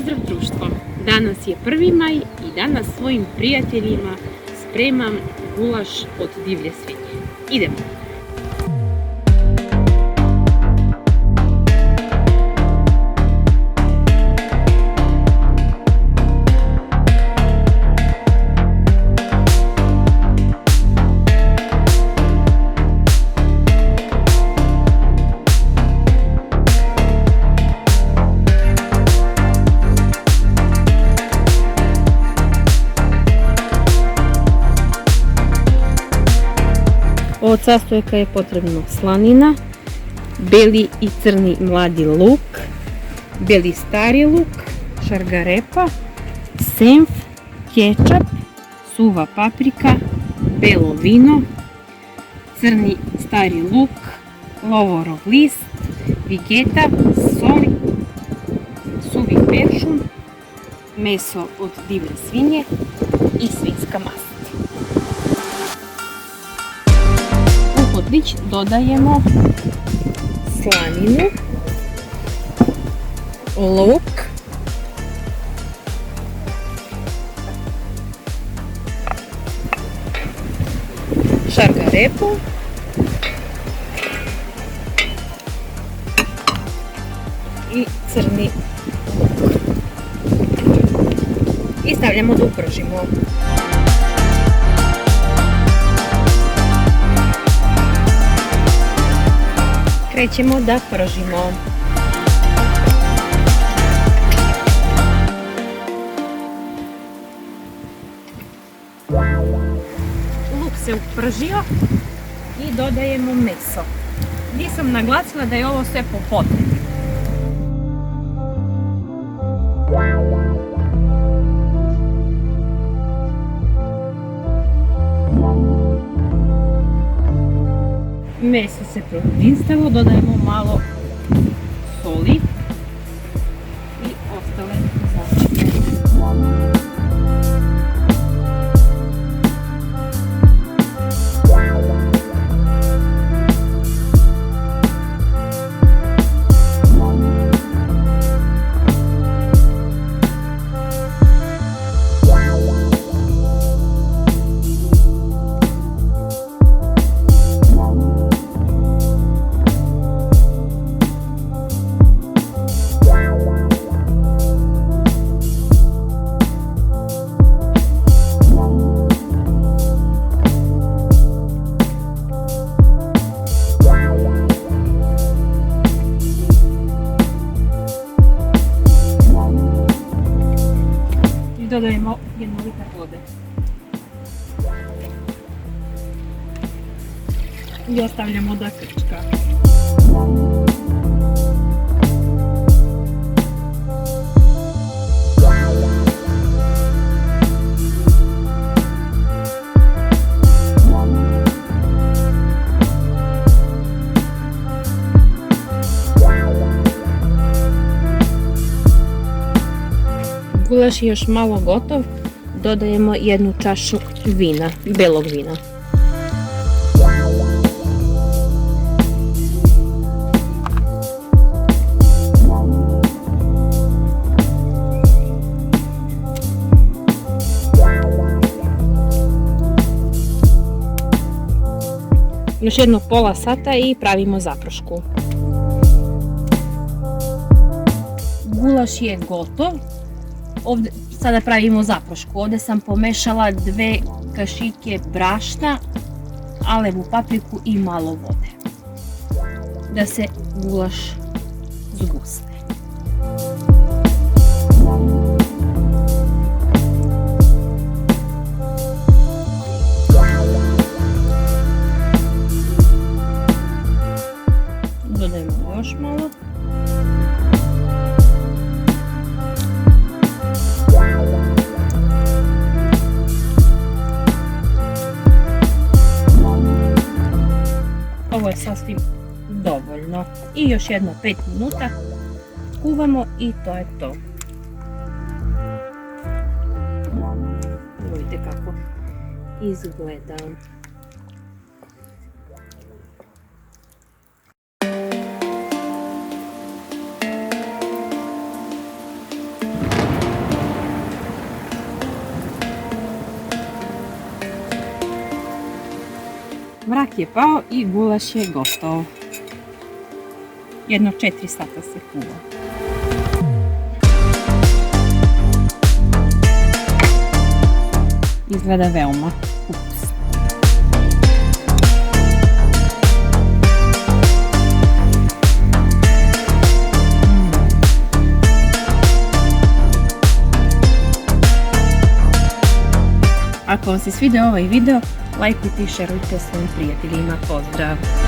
Pozdrav društvo! Danas je 1. maj i danas svojim prijateljima spremam gulaš od divlje svinje. Idemo! Od sastojaka je potrebno slanina, beli i crni mladi luk, beli stari luk, šargarepa, senf, kečap, suva paprika, belo vino, crni stari luk, lovorov list, vigeta, sol, suvi peršun, meso od divlje svinje i svinjska mast. Dodajemo slaninu, luk, šargarepu i crni luk i stavljamo da upržimo. Krećemo da pržimo. Luk se upržio i dodajemo meso. Nisam naglasila da je ovo sve po potrebi. Meso se prodinsalo, dodajemo malo soli i ostale začine. Dodajemo 1 litar vode i ostavljamo da krčka. Gulaš je još malo gotov, dodajemo 1 čašu vina, belog vina. Još jedno pola sata i pravimo zaprašku. Gulaš je gotov. Ovdje sada pravimo zaprašku. Ovdje sam pomešala 2 kašike brašna, alevu papriku i malo vode. Da se gulaš zguste. Dodajemo još malo. Ovo je sasvim dovoljno i još jedno 5 minuta kuvamo i to je to. Vidite kako izgleda. Mrak je pao i gulaš je gotov. Jedno 4 sata se kuva. Izgleda veoma ukusno. Ako vam se svidio ovaj video, lajkujte i šerujte svojim prijateljima. Pozdrav!